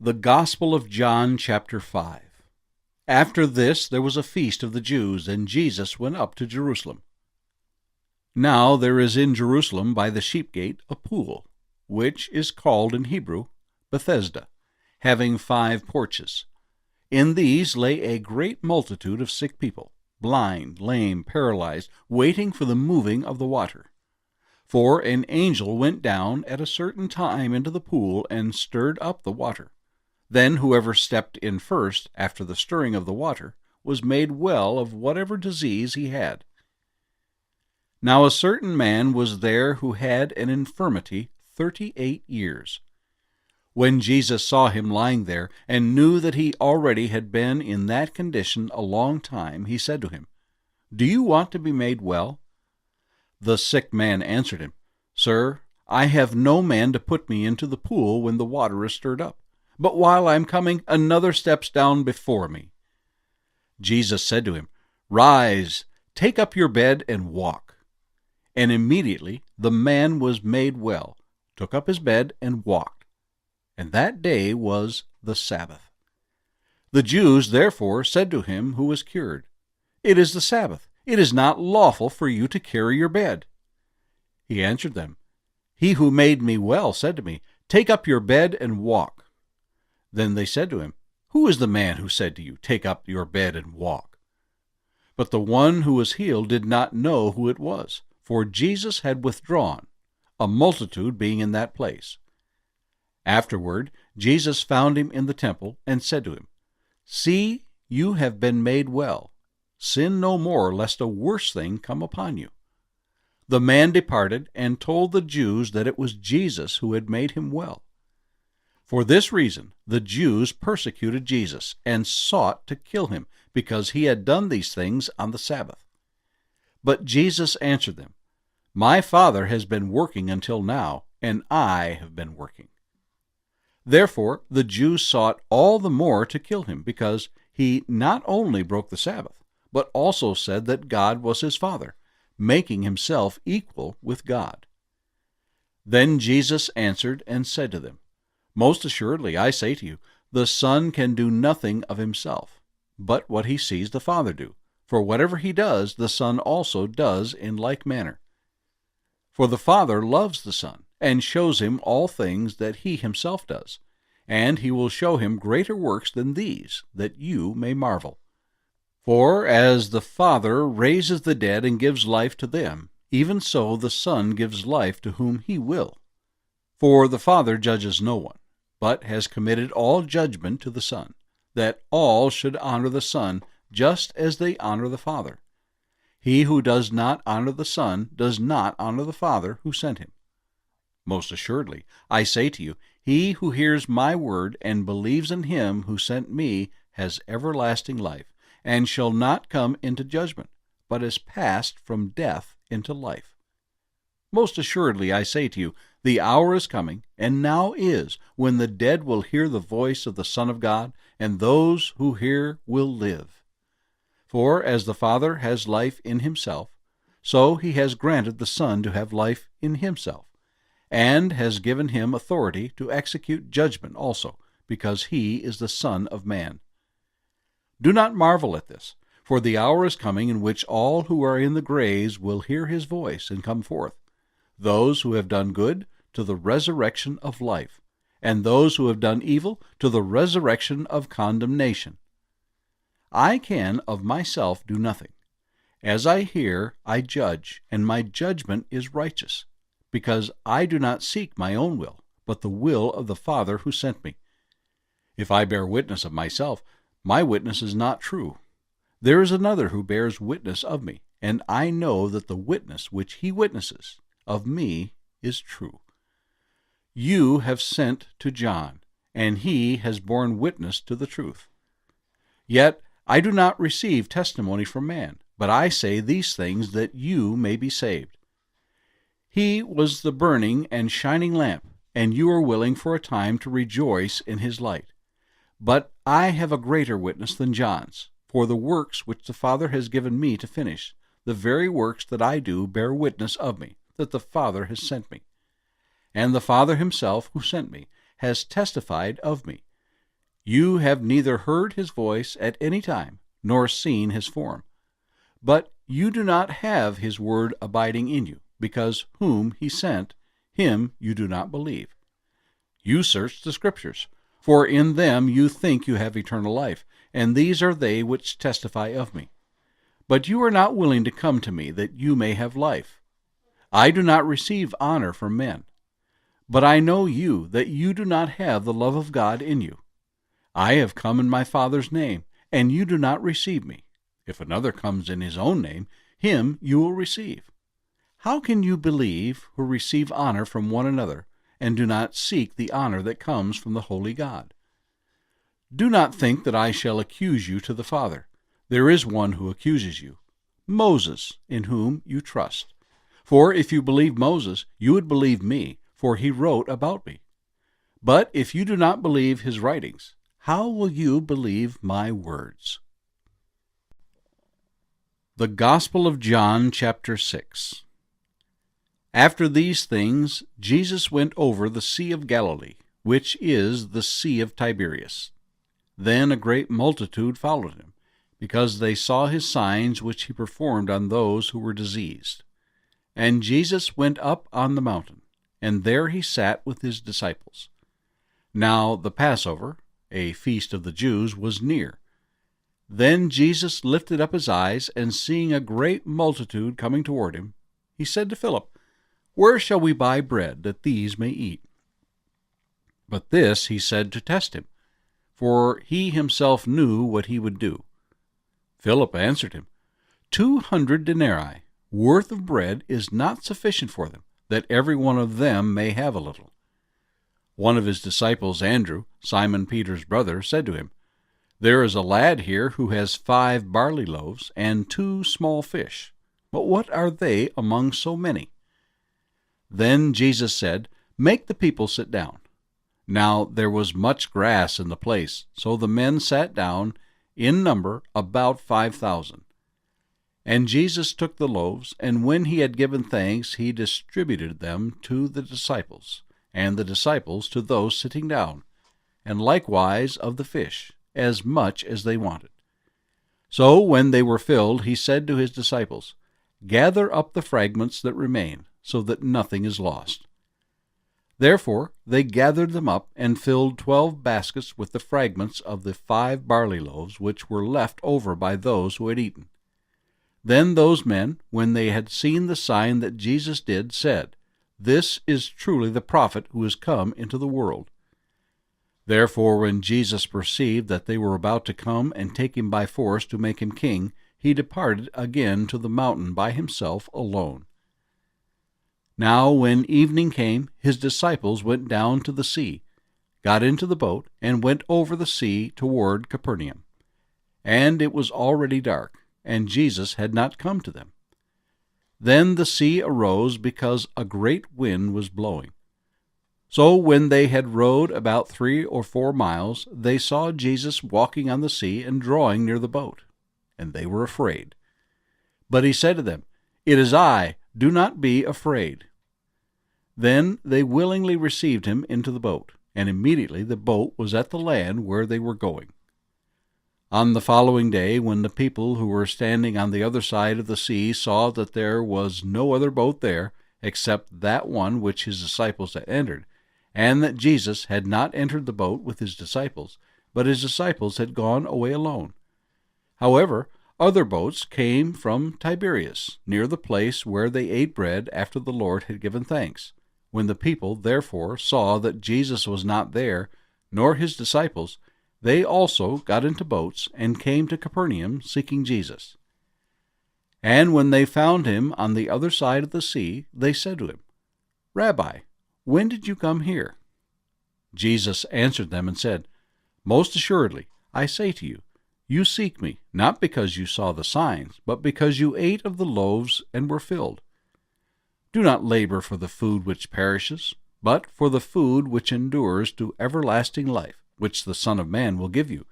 The Gospel of John, chapter 5. After this there was a feast of the Jews, and Jesus went up to Jerusalem. Now there is in Jerusalem by the sheep gate a pool, which is called in Hebrew Bethesda, having 5 porches. In these lay a great multitude of sick people, blind, lame, paralyzed, waiting for the moving of the water. For an angel went down at a certain time into the pool and stirred up the water. Then whoever stepped in first, after the stirring of the water, was made well of whatever disease he had. Now a certain man was there who had an infirmity 38 years. When Jesus saw him lying there, and knew that he already had been in that condition a long time, he said to him, "Do you want to be made well?" The sick man answered him, "Sir, I have no man to put me into the pool when the water is stirred up. But while I am coming, another steps down before me." Jesus said to him, "Rise, take up your bed and walk." And immediately the man was made well, took up his bed and walked. And that day was the Sabbath. The Jews therefore said to him who was cured, "It is the Sabbath. It is not lawful for you to carry your bed." He answered them, "He who made me well said to me, 'Take up your bed and walk.'" Then they said to him, "Who is the man who said to you, 'Take up your bed and walk'?" But the one who was healed did not know who it was, for Jesus had withdrawn, a multitude being in that place. Afterward Jesus found him in the temple and said to him, "See, you have been made well. Sin no more, lest a worse thing come upon you." The man departed and told the Jews that it was Jesus who had made him well. For this reason the Jews persecuted Jesus and sought to kill him, because he had done these things on the Sabbath. But Jesus answered them, "My Father has been working until now, and I have been working." Therefore the Jews sought all the more to kill him, because he not only broke the Sabbath, but also said that God was his Father, making himself equal with God. Then Jesus answered and said to them, "Most assuredly, I say to you, the Son can do nothing of himself, but what he sees the Father do. For whatever he does, the Son also does in like manner. For the Father loves the Son, and shows him all things that he himself does, and he will show him greater works than these, that you may marvel. For as the Father raises the dead and gives life to them, even so the Son gives life to whom he will. For the Father judges no one, but has committed all judgment to the Son, that all should honor the Son just as they honor the Father. He who does not honor the Son does not honor the Father who sent him. Most assuredly, I say to you, he who hears my word and believes in him who sent me has everlasting life, and shall not come into judgment, but is passed from death into life. Most assuredly, I say to you, the hour is coming, and now is, when the dead will hear the voice of the Son of God, and those who hear will live. For as the Father has life in himself, so he has granted the Son to have life in himself, and has given him authority to execute judgment also, because he is the Son of Man. Do not marvel at this, for the hour is coming in which all who are in the graves will hear his voice and come forth, those who have done good to the resurrection of life, and those who have done evil to the resurrection of condemnation. I can of myself do nothing. As I hear, I judge, and my judgment is righteous, because I do not seek my own will, but the will of the Father who sent me. If I bear witness of myself, my witness is not true. There is another who bears witness of me, and I know that the witness which he witnesses of me is true. You have sent to John, and he has borne witness to the truth. Yet I do not receive testimony from man, but I say these things that you may be saved. He was the burning and shining lamp, and you are willing for a time to rejoice in his light. But I have a greater witness than John's, for the works which the Father has given me to finish, the very works that I do bear witness of me, that the Father has sent me. And the Father himself who sent me has testified of me. You have neither heard his voice at any time, nor seen his form. But you do not have his word abiding in you, because whom he sent, him you do not believe. You search the Scriptures, for in them you think you have eternal life, and these are they which testify of me. But you are not willing to come to me that you may have life. I do not receive honor from men. But I know you, that you do not have the love of God in you. I have come in my Father's name, and you do not receive me. If another comes in his own name, him you will receive. How can you believe who receive honor from one another, and do not seek the honor that comes from the holy God? Do not think that I shall accuse you to the Father. There is one who accuses you, Moses, in whom you trust. For if you believe Moses, you would believe me, for he wrote about me. But if you do not believe his writings, how will you believe my words? The Gospel of John, chapter 6. After these things, Jesus went over the Sea of Galilee, which is the Sea of Tiberias. Then a great multitude followed him, because they saw his signs which he performed on those who were diseased. And Jesus went up on the mountain, and there he sat with his disciples. Now the Passover, a feast of the Jews, was near. Then Jesus lifted up his eyes, and seeing a great multitude coming toward him, he said to Philip, Where shall we buy bread, that these may eat? But this he said to test him, for he himself knew what he would do. Philip answered him, 200 denarii worth of bread is not sufficient for them, that every one of them may have a little. One of his disciples, Andrew, Simon Peter's brother, said to him, There is a lad here who has 5 barley loaves and 2 small fish. But what are they among so many? Then Jesus said, Make the people sit down. Now there was much grass in the place, so the men sat down, in number about 5,000. And Jesus took the loaves, and when he had given thanks, he distributed them to the disciples, and the disciples to those sitting down, and likewise of the fish, as much as they wanted. So when they were filled, he said to his disciples, Gather up the fragments that remain, so that nothing is lost. Therefore they gathered them up, and filled 12 baskets with the fragments of the 5 barley loaves which were left over by those who had eaten. Then those men, when they had seen the sign that Jesus did, said, This is truly the prophet who is come into the world. Therefore when Jesus perceived that they were about to come and take him by force to make him king, he departed again to the mountain by himself alone. Now when evening came, his disciples went down to the sea, got into the boat, and went over the sea toward Capernaum. And it was already dark, and Jesus had not come to them. Then the sea arose because a great wind was blowing. So when they had rowed about 3 or 4 miles, they saw Jesus walking on the sea and drawing near the boat, and they were afraid. But he said to them, It is I, do not be afraid. Then they willingly received him into the boat, and immediately the boat was at the land where they were going. On the following day, when the people who were standing on the other side of the sea saw that there was no other boat there, except that one which his disciples had entered, and that Jesus had not entered the boat with his disciples, but his disciples had gone away alone. However, other boats came from Tiberias, near the place where they ate bread after the Lord had given thanks. When the people, therefore, saw that Jesus was not there, nor his disciples, they also got into boats and came to Capernaum, seeking Jesus. And when they found him on the other side of the sea, they said to him, Rabbi, when did you come here? Jesus answered them and said, Most assuredly, I say to you, you seek me, not because you saw the signs, but because you ate of the loaves and were filled. Do not labor for the food which perishes, but for the food which endures to everlasting life, which the Son of Man will give you,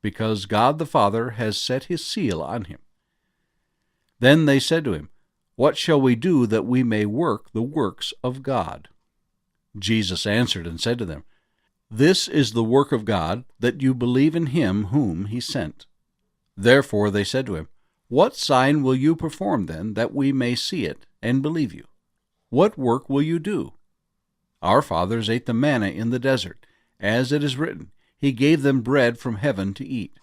because God the Father has set his seal on him. Then they said to him, What shall we do that we may work the works of God? Jesus answered and said to them, This is the work of God, that you believe in him whom he sent. Therefore they said to him, What sign will you perform then, that we may see it and believe you? What work will you do? Our fathers ate the manna in the desert, as it is written, He gave them bread from heaven to eat.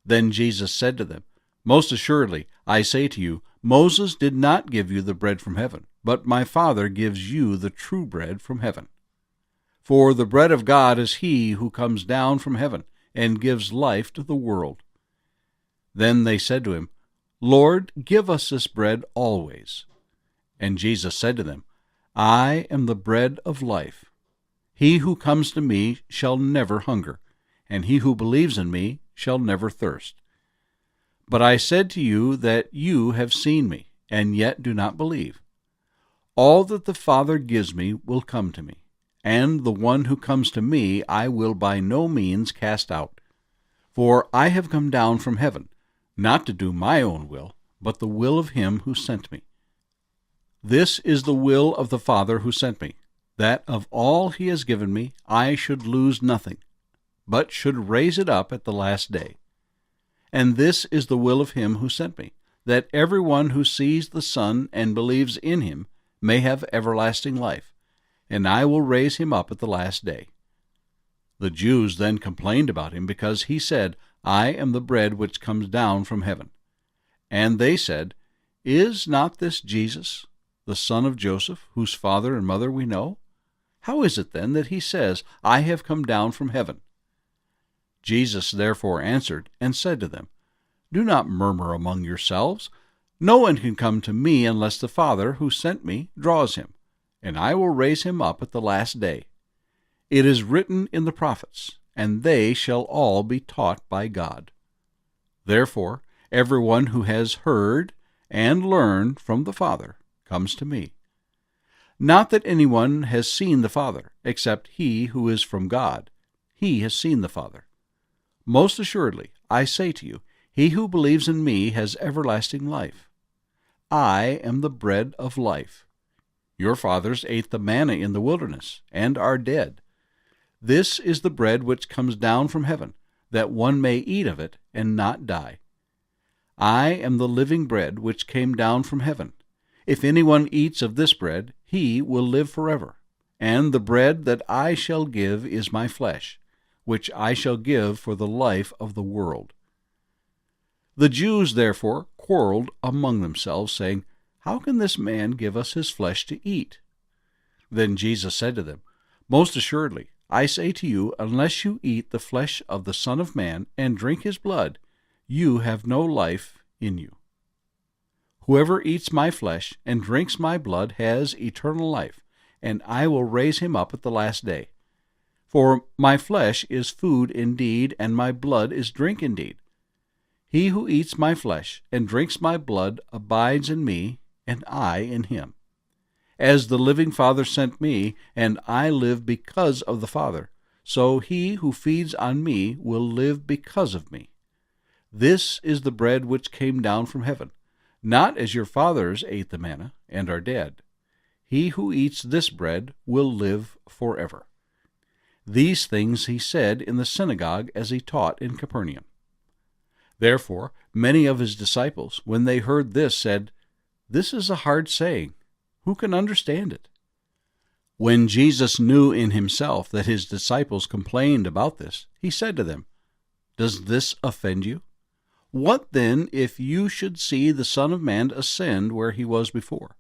Then Jesus said to them, Most assuredly, I say to you, Moses did not give you the bread from heaven, but my Father gives you the true bread from heaven. For the bread of God is he who comes down from heaven and gives life to the world. Then they said to him, Lord, give us this bread always. And Jesus said to them, I am the bread of life. He who comes to me shall never hunger, and he who believes in me shall never thirst. But I said to you that you have seen me, and yet do not believe. All that the Father gives me will come to me, and the one who comes to me I will by no means cast out. For I have come down from heaven, not to do my own will, but the will of him who sent me. This is the will of the Father who sent me, that of all he has given me I should lose nothing, but should raise it up at the last day. And this is the will of him who sent me, that everyone who sees the Son and believes in him may have everlasting life, and I will raise him up at the last day. The Jews then complained about him, because he said, I am the bread which comes down from heaven. And they said, Is not this Jesus, the son of Joseph, whose father and mother we know? How is it then that he says, I have come down from heaven? Jesus therefore answered and said to them, Do not murmur among yourselves. No one can come to me unless the Father who sent me draws him, and I will raise him up at the last day. It is written in the prophets, and they shall all be taught by God. Therefore, everyone who has heard and learned from the Father comes to me. Not that anyone has seen the Father, except he who is from God. He has seen the Father. Most assuredly, I say to you, he who believes in me has everlasting life. I am the bread of life. Your fathers ate the manna in the wilderness, and are dead. This is the bread which comes down from heaven, that one may eat of it and not die. I am the living bread which came down from heaven. If anyone eats of this bread, he will live forever. And the bread that I shall give is my flesh, which I shall give for the life of the world. The Jews therefore quarreled among themselves, saying, How can this man give us his flesh to eat? Then Jesus said to them, Most assuredly, I say to you, unless you eat the flesh of the Son of Man and drink his blood, you have no life in you. Whoever eats my flesh and drinks my blood has eternal life, and I will raise him up at the last day. For my flesh is food indeed, and my blood is drink indeed. He who eats my flesh and drinks my blood abides in me, and I in him. As the living Father sent me, and I live because of the Father, so he who feeds on me will live because of me. This is the bread which came down from heaven, not as your fathers ate the manna and are dead. He who eats this bread will live forever. These things he said in the synagogue as he taught in Capernaum. Therefore many of his disciples, when they heard this, said, This is a hard saying. Who can understand it? When Jesus knew in himself that his disciples complained about this, he said to them, Does this offend you? What then if you should see the Son of Man ascend where he was before?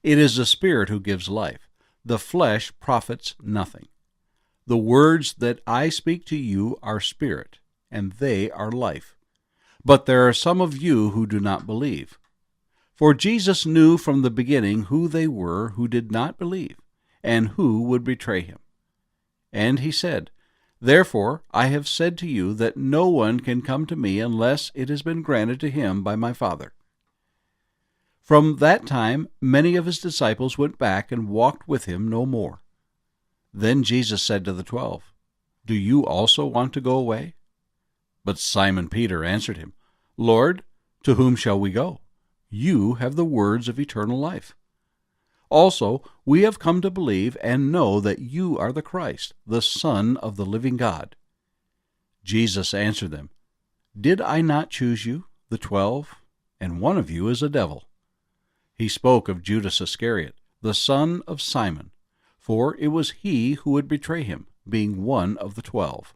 It is the Spirit who gives life. The flesh profits nothing. The words that I speak to you are spirit, and they are life. But there are some of you who do not believe. For Jesus knew from the beginning who they were who did not believe, and who would betray him. And he said, Therefore I have said to you that no one can come to me unless it has been granted to him by my Father. From that time many of his disciples went back and walked with him no more. Then Jesus said to the 12, Do you also want to go away? But Simon Peter answered him, Lord, to whom shall we go? You have the words of eternal life. Also, we have come to believe and know that you are the Christ, the Son of the living God." Jesus answered them, "Did I not choose you, the 12? And one of you is a devil." He spoke of Judas Iscariot, the son of Simon, for it was he who would betray him, being one of the 12.